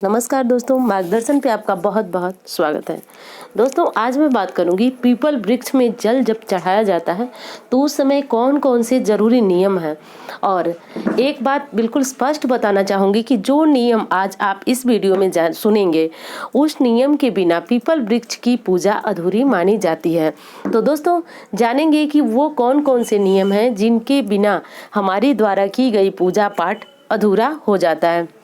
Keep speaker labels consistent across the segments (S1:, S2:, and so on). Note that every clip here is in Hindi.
S1: नमस्कार दोस्तों, मार्गदर्शन पे आपका बहुत बहुत स्वागत है। दोस्तों, आज मैं बात करूंगी पीपल वृक्ष में जल जब चढ़ाया जाता है तो उस समय कौन कौन से जरूरी नियम हैं। और एक बात बिल्कुल स्पष्ट बताना चाहूंगी कि जो नियम आज आप इस वीडियो में सुनेंगे उस नियम के बिना पीपल वृक्ष की पूजा अधूरी मानी जाती है। तो दोस्तों, जानेंगे कि वो कौन कौन से नियम हैं जिनके बिना हमारे द्वारा की गई पूजा पाठ अधूरा हो जाता है।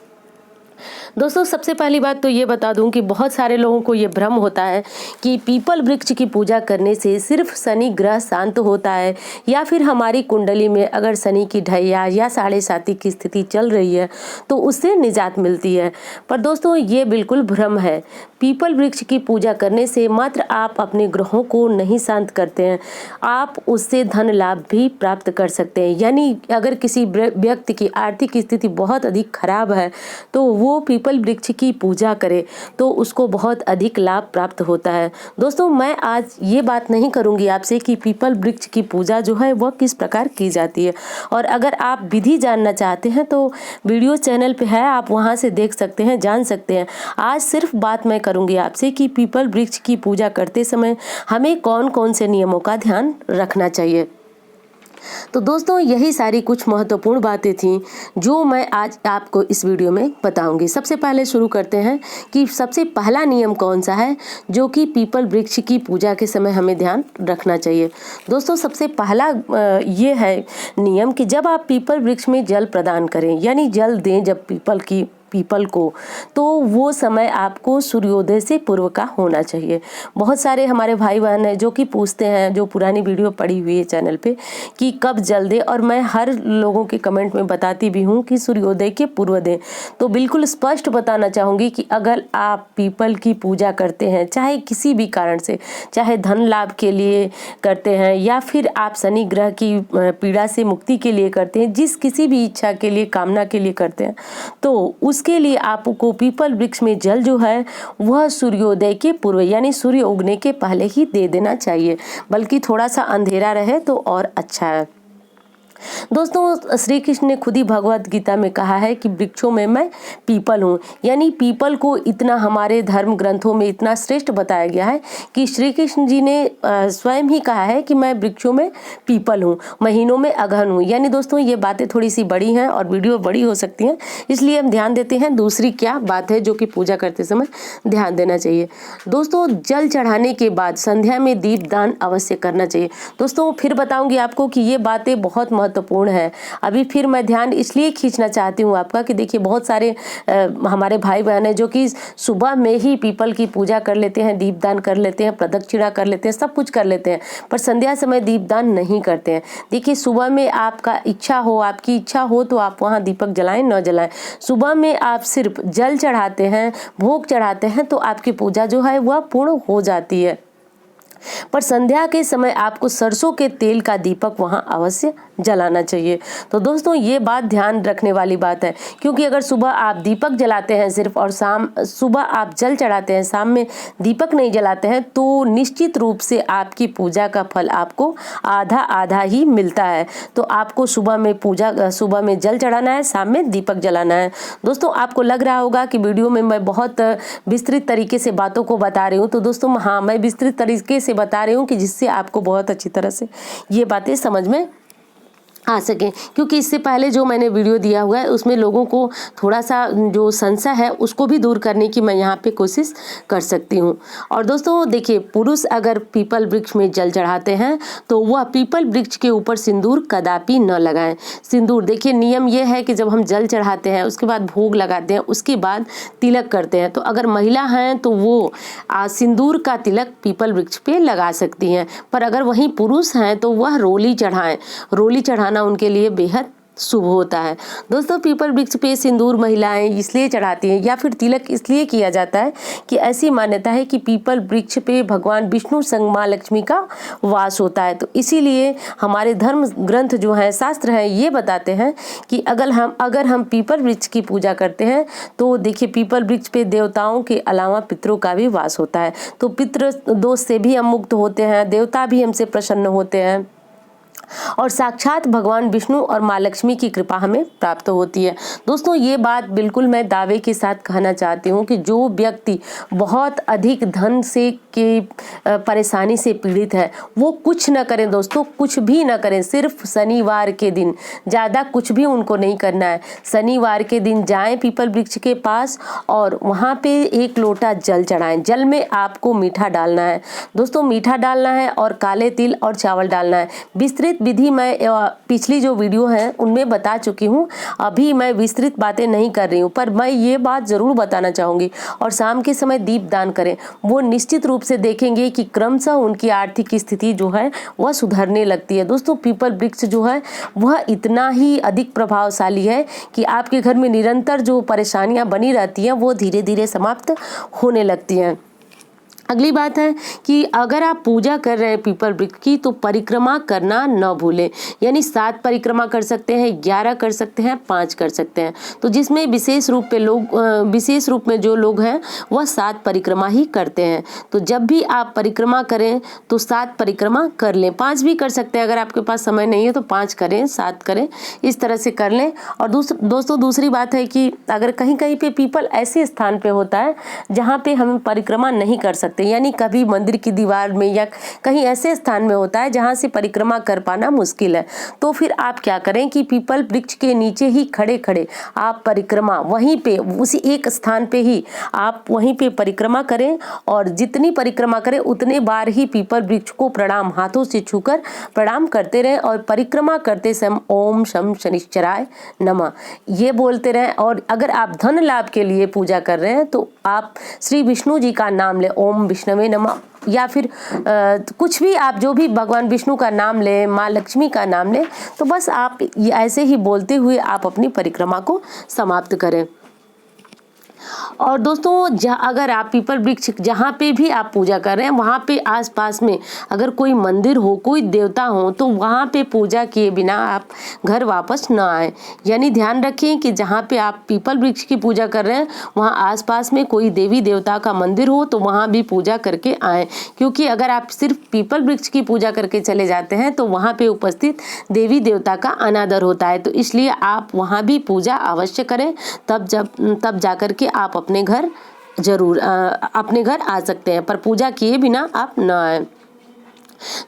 S1: दोस्तों, सबसे पहली बात तो ये बता दूं कि बहुत सारे लोगों को ये भ्रम होता है कि पीपल वृक्ष की पूजा करने से सिर्फ शनि ग्रह शांत होता है या फिर हमारी कुंडली में अगर शनि की ढैया या साढ़े साती की स्थिति चल रही है तो उससे निजात मिलती है। पर दोस्तों, ये बिल्कुल भ्रम है। पीपल वृक्ष की पूजा करने से मात्र आप अपने ग्रहों को नहीं शांत करते हैं, आप उससे धन लाभ भी प्राप्त कर सकते हैं। यानी अगर किसी व्यक्ति की आर्थिक स्थिति बहुत अधिक खराब है तो वो पीपल वृक्ष की पूजा करे तो उसको बहुत अधिक लाभ प्राप्त होता है। दोस्तों, मैं आज ये बात नहीं करूंगी आपसे कि पीपल वृक्ष की पूजा जो है वह किस प्रकार की जाती है, और अगर आप विधि जानना चाहते हैं तो वीडियो चैनल पे है, आप वहां से देख सकते हैं, जान सकते हैं। आज सिर्फ बात मैं करूंगी आपसे कि पीपल वृक्ष की पूजा करते समय हमें कौन कौन से नियमों का ध्यान रखना चाहिए। तो दोस्तों, यही सारी कुछ महत्वपूर्ण बातें थीं जो मैं आज आपको इस वीडियो में बताऊंगी। सबसे पहले शुरू करते हैं कि सबसे पहला नियम कौन सा है जो कि पीपल वृक्ष की पूजा के समय हमें ध्यान रखना चाहिए। दोस्तों, सबसे पहला ये है नियम कि जब आप पीपल वृक्ष में जल प्रदान करें, यानी जल दें जब पीपल को, तो वो समय आपको सूर्योदय से पूर्व का होना चाहिए। बहुत सारे हमारे भाई बहन हैं जो कि पूछते हैं, जो पुरानी वीडियो पड़ी हुई है चैनल पे, कि कब जल दे, और मैं हर लोगों के कमेंट में बताती भी हूँ कि सूर्योदय के पूर्व दें। तो बिल्कुल स्पष्ट बताना चाहूँगी कि अगर आप पीपल की पूजा करते हैं, चाहे किसी भी कारण से, चाहे धन लाभ के लिए करते हैं या फिर आप शनि ग्रह की पीड़ा से मुक्ति के लिए करते हैं, जिस किसी भी इच्छा के लिए, कामना के लिए करते हैं, तो उसके लिए आपको पीपल वृक्ष में जल जो है वह सूर्योदय के पूर्व यानी सूर्य उगने के पहले ही दे देना चाहिए, बल्कि थोड़ा सा अंधेरा रहे तो और अच्छा है। दोस्तों, श्री कृष्ण ने खुद ही भगवत गीता में कहा है कि वृक्षों में मैं पीपल हूँ। यानी पीपल को इतना हमारे धर्म ग्रंथों में इतना श्रेष्ठ बताया गया है कि श्री कृष्ण जी ने स्वयं ही कहा है कि मैं वृक्षों में पीपल हूँ, महीनों में अगहन हूँ। यानी दोस्तों, ये बातें थोड़ी सी बड़ी हैं और वीडियो बड़ी हो सकती हैं, इसलिए हम ध्यान देते हैं। दूसरी क्या बात है जो कि पूजा करते समय ध्यान देना चाहिए। दोस्तों, जल चढ़ाने के बाद संध्या में दीपदान अवश्य करना चाहिए। दोस्तों, फिर बताऊंगी आपको कि ये बातें बहुत महत्वपूर्ण है। अभी फिर मैं ध्यान इसलिए खींचना चाहती हूँ आपका कि देखिए, बहुत सारे हमारे भाई बहन हैं जो कि सुबह में ही पीपल की पूजा कर लेते हैं, दीपदान कर लेते हैं, प्रदक्षिणा कर लेते हैं, सब कुछ कर लेते हैं, पर संध्या समय दीपदान नहीं करते हैं। देखिए, सुबह में आपका इच्छा हो, आपकी इच्छा हो तो आप वहाँ दीपक जलाएं, न जलाएं। सुबह में आप सिर्फ जल चढ़ाते हैं, भोग चढ़ाते हैं, तो आपकी पूजा जो है वह पूर्ण हो जाती है। पर संध्या के समय आपको सरसों के तेल का दीपक वहां अवश्य जलाना चाहिए। तो दोस्तों, ये बात ध्यान रखने वाली बात है, क्योंकि अगर सुबह आप दीपक जलाते हैं सिर्फ और सुबह आप जल चढ़ाते हैं, शाम में दीपक नहीं जलाते हैं, तो निश्चित रूप से आपकी पूजा का फल आपको आधा आधा ही मिलता है। तो आपको सुबह में जल चढ़ाना है, शाम में दीपक जलाना है। दोस्तों, आपको लग रहा होगा कि वीडियो में मैं बहुत विस्तृत तरीके से बातों को बता रही हूँ। तो दोस्तों, हाँ, मैं विस्तृत तरीके से बता रही हूँ कि जिससे आपको बहुत अच्छी तरह से ये बातें समझ में आ सके, क्योंकि इससे पहले जो मैंने वीडियो दिया हुआ है उसमें लोगों को थोड़ा सा जो संशय है उसको भी दूर करने की मैं यहाँ पे कोशिश कर सकती हूँ। और दोस्तों, देखिए, पुरुष अगर पीपल वृक्ष में जल चढ़ाते हैं तो वह पीपल वृक्ष के ऊपर सिंदूर कदापि न लगाएं। सिंदूर, देखिए, नियम यह है कि जब हम जल चढ़ाते हैं उसके बाद भोग लगाते हैं, उसके बाद तिलक करते हैं, तो अगर महिला हैं तो वो सिंदूर का तिलक पीपल वृक्ष पे लगा सकती हैं। पर अगर वहीं पुरुष हैं तो वह रोली चढ़ाएं। रोली चढ़ाना उनके लिए बेहद शुभ होता है। दोस्तों, पीपल वृक्ष पे सिंदूर महिलाएं इसलिए चढ़ाती हैं या फिर तिलक इसलिए किया जाता है कि ऐसी मान्यता है कि पीपल वृक्ष पे भगवान विष्णु संग मां लक्ष्मी का वास होता है। तो इसीलिए हमारे धर्म ग्रंथ जो हैं, शास्त्र हैं, ये बताते हैं कि अगर हम पीपल वृक्ष की पूजा करते हैं तो देखिए, पीपल वृक्ष पे देवताओं के अलावा पितरों का भी वास होता है। तो पितृ दोष से भी हम मुक्त होते हैं, देवता भी हमसे प्रसन्न होते हैं, और साक्षात भगवान विष्णु और माँ लक्ष्मी की कृपा हमें प्राप्त होती है। दोस्तों ये बात बिल्कुल मैं दावे के साथ कहना चाहती हूँ कि जो व्यक्ति बहुत अधिक धन से की परेशानी से पीड़ित है वो कुछ न करें दोस्तों, कुछ भी न करें, सिर्फ शनिवार के दिन, ज़्यादा कुछ भी उनको नहीं करना है। शनिवार के दिन जाएं पीपल वृक्ष के पास और वहाँ पे एक लोटा जल चढ़ाएं। जल में आपको मीठा डालना है दोस्तों, मीठा डालना है और काले तिल और चावल डालना है। विस्तृत विधि मैं पिछली जो वीडियो है उनमें बता चुकी हूँ, अभी मैं विस्तृत बातें नहीं कर रही हूँ, पर मैं ये बात ज़रूर बताना चाहूँगी। और शाम के समय दीप दान करें, वो निश्चित रूप से देखेंगे कि क्रमशः उनकी आर्थिक स्थिति जो है वह सुधरने लगती है। दोस्तों पीपल वृक्ष जो है वह इतना ही अधिक प्रभावशाली है कि आपके घर में निरंतर जो परेशानियां बनी रहती हैं वो धीरे धीरे समाप्त होने लगती हैं। अगली बात है कि अगर आप पूजा कर रहे हैं पीपल वृक्ष की तो परिक्रमा करना न भूलें। यानी 7 परिक्रमा कर सकते हैं, 11 कर सकते हैं, 5 कर सकते हैं। तो जिसमें विशेष रूप में जो लोग हैं वह 7 परिक्रमा ही करते हैं। तो जब भी आप परिक्रमा करें तो 7 परिक्रमा कर लें। 5 भी कर सकते हैं, अगर आपके पास समय नहीं है तो 5 करें, 7 करें, इस तरह से कर लें। और दोस्तों दूसरी बात है कि अगर कहीं कहीं पे पीपल ऐसे स्थान पे होता है जहाँ पे हम परिक्रमा नहीं कर सकते, यानी कभी मंदिर की दीवार में या कहीं ऐसे स्थान में होता है जहां से परिक्रमा कर पाना मुश्किल है, तो फिर आप क्या करें कि पीपल वृक्ष के नीचे ही खड़े खड़े आप परिक्रमा वहीं पे उसी एक स्थान पे ही आप वहीं पे परिक्रमा करें और जितनी परिक्रमा करें उतने बार ही पीपल वृक्ष को प्रणाम, हाथों से छूकर प्रणाम करते रहें और परिक्रमा करते समय ओम शम शनिश्चराय नमः ये बोलते रहें। और अगर आप धन लाभ के लिए पूजा कर रहे हैं तो आप श्री विष्णु जी का नाम लें, ओम विष्णवे नमः, या फिर कुछ भी आप जो भी भगवान विष्णु का नाम लें, माँ लक्ष्मी का नाम लें, तो बस आप ऐसे ही बोलते हुए आप अपनी परिक्रमा को समाप्त करें। और दोस्तों अगर आप पीपल वृक्ष जहाँ पे भी आप पूजा कर रहे हैं वहाँ पे आसपास में अगर कोई मंदिर हो, कोई देवता हो, तो वहाँ पे पूजा किए बिना आप घर वापस न आए। यानी ध्यान रखें कि जहाँ पे आप पीपल वृक्ष की पूजा कर रहे हैं वहाँ आसपास में कोई देवी देवता का मंदिर हो तो वहाँ भी पूजा करके आएँ, क्योंकि अगर आप सिर्फ पीपल वृक्ष की पूजा करके चले जाते हैं तो वहाँ पे उपस्थित देवी देवता का अनादर होता है। तो इसलिए आप वहाँ भी पूजा अवश्य करें, तब जाकर के आप अपने घर आ सकते हैं, पर पूजा किए बिना आप न आए।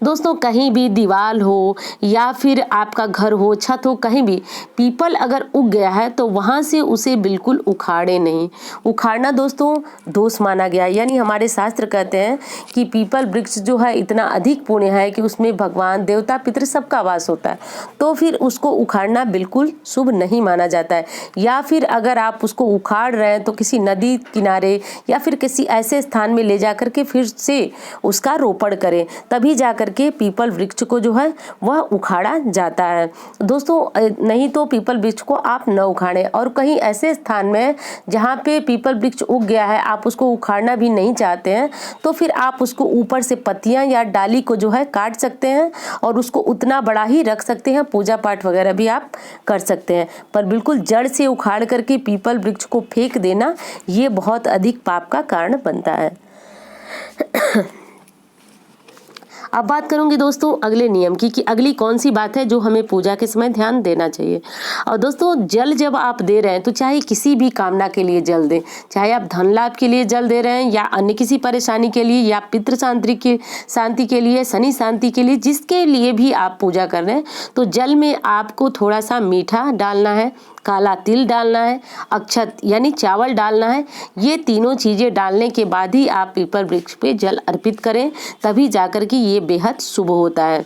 S1: दोस्तों कहीं भी दीवार हो या फिर आपका घर हो, छत हो, कहीं भी पीपल अगर उग गया है तो वहाँ से उसे बिल्कुल उखाड़े नहीं। उखाड़ना दोस्तों दोष माना गया, यानी हमारे शास्त्र कहते हैं कि पीपल वृक्ष जो है इतना अधिक पुण्य है कि उसमें भगवान देवता पितृ सबका वास होता है, तो फिर उसको उखाड़ना बिल्कुल शुभ नहीं माना जाता है। या फिर अगर आप उसको उखाड़ रहे हैं तो किसी नदी किनारे या फिर किसी ऐसे स्थान में ले जाकर के फिर से उसका रोपण करें, तभी जाकर के पीपल वृक्ष को जो है वह उखाड़ा जाता है। दोस्तों नहीं तो पीपल वृक्ष को आप न उखाड़ें। और कहीं ऐसे स्थान में जहाँ पे पीपल वृक्ष उग गया है आप उसको उखाड़ना भी नहीं चाहते हैं तो फिर आप उसको ऊपर से पत्तियां या डाली को जो है काट सकते हैं और उसको उतना बड़ा ही रख सकते हैं, पूजा पाठ वगैरह भी आप कर सकते हैं। पर बिल्कुल जड़ से उखाड़ करके पीपल वृक्ष को फेंक देना ये बहुत अधिक पाप का कारण बनता है। अब बात करूंगी दोस्तों अगले नियम की कि अगली कौन सी बात है जो हमें पूजा के समय ध्यान देना चाहिए। और दोस्तों जल जब आप दे रहे हैं तो चाहे किसी भी कामना के लिए जल दें, चाहे आप धन लाभ के लिए जल दे रहे हैं या अन्य किसी परेशानी के लिए या पितृ शांति के लिए, शनि शांति के लिए, जिसके लिए भी आप पूजा कर रहे हैं, तो जल में आपको थोड़ा सा मीठा डालना है, काला तिल डालना है, अक्षत यानी चावल डालना है। ये तीनों चीजें डालने के बाद ही आप पीपल वृक्ष पे जल अर्पित करें, तभी जाकर के ये बेहद शुभ होता है।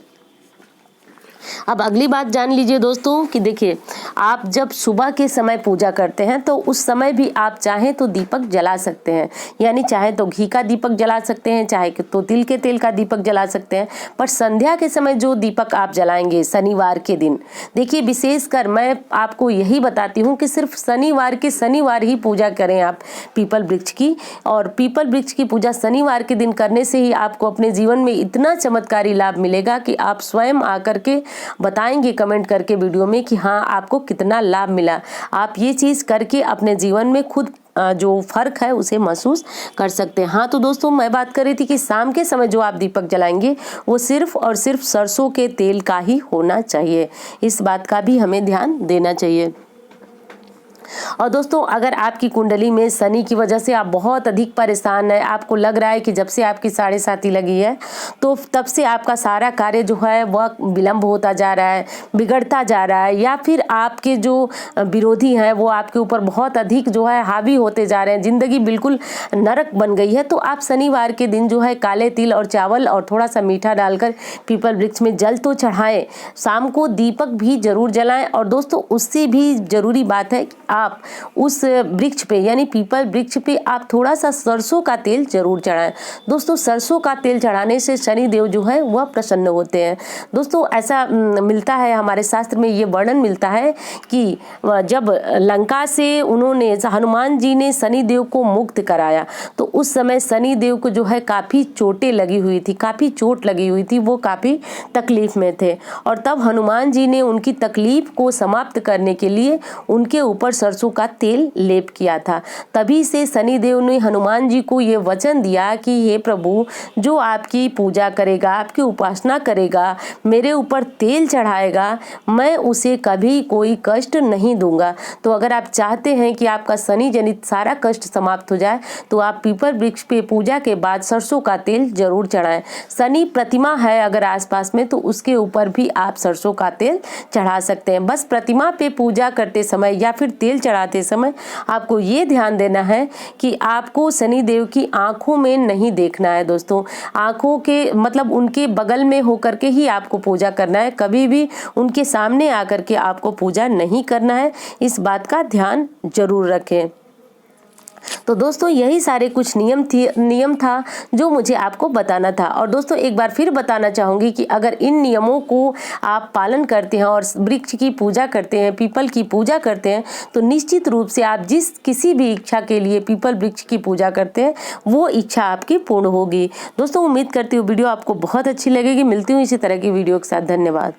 S1: अब अगली बात जान लीजिए दोस्तों कि देखिए आप जब सुबह के समय पूजा करते हैं तो उस समय भी आप चाहें तो दीपक जला सकते हैं, यानी चाहे तो घी का दीपक जला सकते हैं, चाहे तो तिल के तेल का दीपक जला सकते हैं। पर संध्या के समय जो दीपक आप जलाएंगे शनिवार के दिन, देखिए विशेषकर मैं आपको यही बताती हूँ कि सिर्फ शनिवार ही पूजा करें आप पीपल वृक्ष की। और पीपल वृक्ष की पूजा शनिवार के दिन करने से ही आपको अपने जीवन में इतना चमत्कारी लाभ मिलेगा कि आप स्वयं आकर के बताएंगे कमेंट करके वीडियो में कि हाँ आपको कितना लाभ मिला। आप ये चीज़ करके अपने जीवन में खुद जो फ़र्क है उसे महसूस कर सकते हैं। हाँ, तो दोस्तों मैं बात कर रही थी कि शाम के समय जो आप दीपक जलाएंगे वो सिर्फ और सिर्फ सरसों के तेल का ही होना चाहिए। इस बात का भी हमें ध्यान देना चाहिए। और दोस्तों, अगर आपकी कुंडली में शनि की वजह से आप बहुत अधिक परेशान हैं, आपको लग रहा है कि जब से आपकी साढ़े साती लगी है तो तब से आपका सारा कार्य जो है वह विलंब होता जा रहा है, बिगड़ता जा रहा है, या फिर आपके जो विरोधी हैं वो आपके ऊपर बहुत अधिक जो है हावी होते जा रहे हैं, ज़िंदगी बिल्कुल नरक बन गई है, तो आप शनिवार के दिन जो है काले तिल और चावल और थोड़ा सा मीठा डालकर पीपल वृक्ष में जल तो चढ़ाएं, शाम को दीपक भी जरूर जलाएं। और दोस्तों, उससे भी जरूरी बात है कि आप उस वृक्ष पे यानी पीपल वृक्ष पे आप थोड़ा सा सरसों का तेल जरूर चढ़ाएं। दोस्तों, सरसों का तेल चढ़ाने से शनि देव जो है वह प्रसन्न होते हैं। दोस्तों, ऐसा मिलता है, हमारे शास्त्र में ये वर्णन मिलता है कि जब लंका से उन्होंने हनुमान जी ने शनि देव को मुक्त कराया तो उस समय शनि देव को जो है काफ़ी चोटें लगी हुई थी, काफ़ी चोट लगी हुई थी, वो काफ़ी तकलीफ में थे, और तब हनुमान जी ने उनकी तकलीफ को समाप्त करने के लिए उनके ऊपर सरसों का तेल लेप किया था। तभी से शनि देव ने हनुमान जी को ये वचन दिया कि हे प्रभु, जो आपकी पूजा करेगा, आपकी उपासना करेगा, मेरे ऊपर तेल चढ़ाएगा, मैं उसे कभी कोई कष्ट नहीं दूंगा। तो अगर आप चाहते हैं कि आपका शनि जनित सारा कष्ट समाप्त हो जाए तो आप पीपल वृक्ष पे पूजा के बाद सरसों का तेल जरूर चढ़ाएं। शनि प्रतिमा है अगर आसपास में तो उसके ऊपर भी आप सरसों का तेल चढ़ा सकते हैं। बस प्रतिमा पे पूजा करते समय या फिर तेल चढ़ाते समय आपको ये ध्यान देना है कि आपको शनि देव की आंखों में नहीं देखना है। दोस्तों, आंखों के मतलब उनके बगल में होकर के ही आपको पूजा करना है, कभी भी उनके सामने आकर के आपको पूजा नहीं करना है। इस बात का ध्यान जरूर रखें। तो दोस्तों, यही सारे कुछ नियम था जो मुझे आपको बताना था। और दोस्तों, एक बार फिर बताना चाहूँगी कि अगर इन नियमों को आप पालन करते हैं और वृक्ष की पूजा करते हैं, पीपल की पूजा करते हैं, तो निश्चित रूप से आप जिस किसी भी इच्छा के लिए पीपल वृक्ष की पूजा करते हैं वो इच्छा आपकी पूर्ण होगी। दोस्तों, उम्मीद करती हूँ वीडियो आपको बहुत अच्छी लगेगी। मिलती हूँ इसी तरह की वीडियो के साथ। धन्यवाद।